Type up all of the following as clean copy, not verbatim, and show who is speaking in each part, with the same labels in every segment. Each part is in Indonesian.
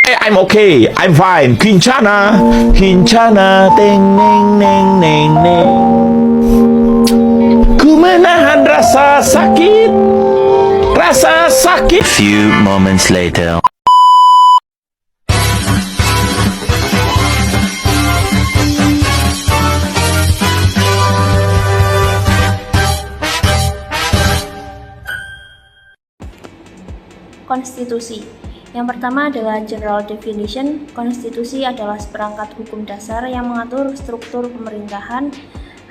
Speaker 1: I'm okay, I'm fine. Kincana, Kincana, teng neng neng neng neng. Ku menahan rasa sakit, rasa sakit.
Speaker 2: Few moments later.
Speaker 3: Konstitusi. Yang pertama adalah General Definition. Konstitusi adalah seperangkat hukum dasar yang mengatur struktur pemerintahan,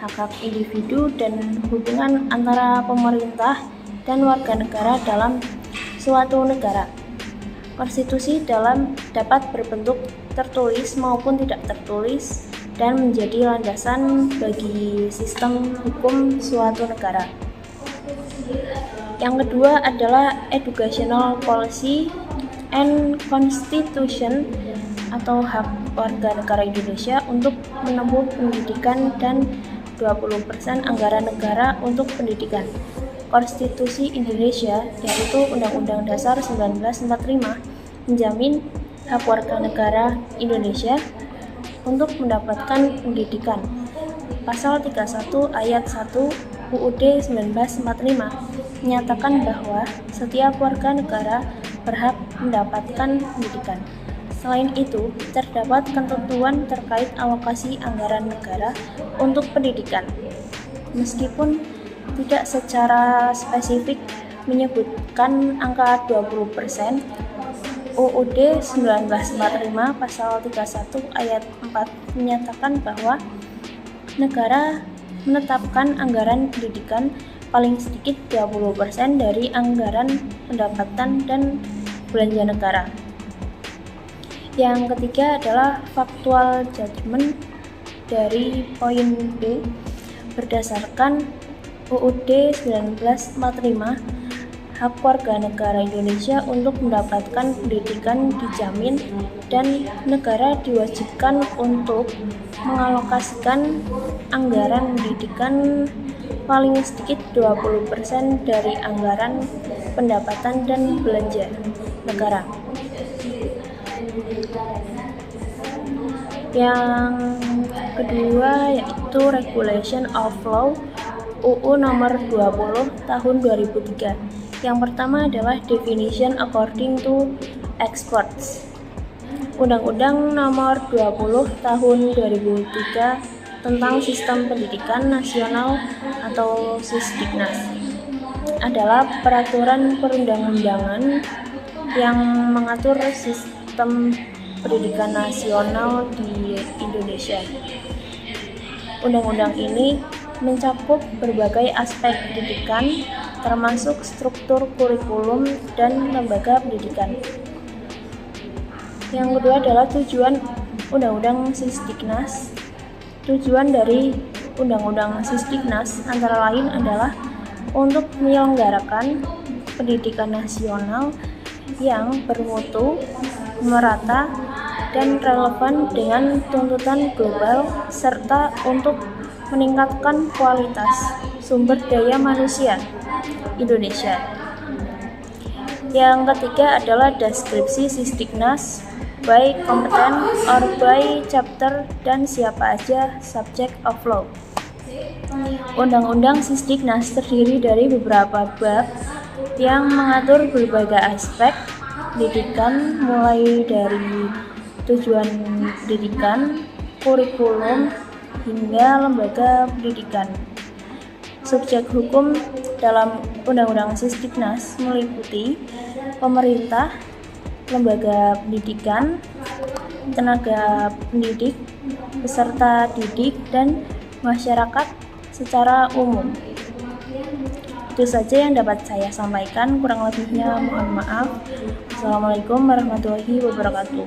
Speaker 3: hak-hak individu, dan hubungan antara pemerintah dan warga negara dalam suatu negara. Konstitusi dapat berbentuk tertulis maupun tidak tertulis dan menjadi landasan bagi sistem hukum suatu negara. Yang kedua adalah Educational Policy and Constitution atau hak warga negara Indonesia untuk menempuh pendidikan dan 20% anggaran negara untuk pendidikan. Konstitusi Indonesia, yaitu Undang-Undang Dasar 1945, menjamin hak warga negara Indonesia untuk mendapatkan pendidikan. Pasal 31 ayat 1 UUD 1945 menyatakan bahwa setiap warga negara berhak mendapatkan pendidikan. Selain itu, terdapat ketentuan terkait alokasi anggaran negara untuk pendidikan. Meskipun tidak secara spesifik menyebutkan angka 20%, UUD 1945 pasal 31 ayat 4 menyatakan bahwa negara menetapkan anggaran pendidikan paling sedikit 20% dari anggaran pendapatan dan belanja negara. Yang ketiga adalah factual judgment dari poin B. Berdasarkan UUD 1945, hak warga negara Indonesia untuk mendapatkan pendidikan dijamin dan negara diwajibkan untuk mengalokasikan anggaran pendidikan paling sedikit 20% dari anggaran pendapatan dan belanja negara. Yang kedua yaitu Regulation of Law UU nomor 20 tahun 2003. Yang pertama adalah Definition according to experts. Undang-Undang nomor 20 tahun 2003 tentang Sistem Pendidikan Nasional atau Sisdiknas adalah peraturan perundang-undangan yang mengatur sistem pendidikan nasional di Indonesia. Undang-undang ini mencakup berbagai aspek pendidikan, termasuk struktur kurikulum dan lembaga pendidikan. Yang kedua adalah tujuan Undang-Undang Sisdiknas. Tujuan dari Undang-Undang Sisdiknas antara lain adalah untuk menyelenggarakan pendidikan nasional yang bermutu, merata, dan relevan dengan tuntutan global, serta untuk meningkatkan kualitas sumber daya manusia Indonesia. Yang ketiga adalah deskripsi Sisdiknas by competent or by chapter dan siapa aja subject of law. Undang-Undang Sisdiknas terdiri dari beberapa bab yang mengatur berbagai aspek pendidikan, mulai dari tujuan pendidikan, kurikulum, hingga lembaga pendidikan. Subjek hukum dalam Undang-Undang Sisdiknas meliputi pemerintah, lembaga pendidikan, tenaga pendidik, peserta didik, dan masyarakat secara umum. Itu saja yang dapat saya sampaikan, kurang lebihnya mohon maaf. Assalamualaikum warahmatullahi wabarakatuh.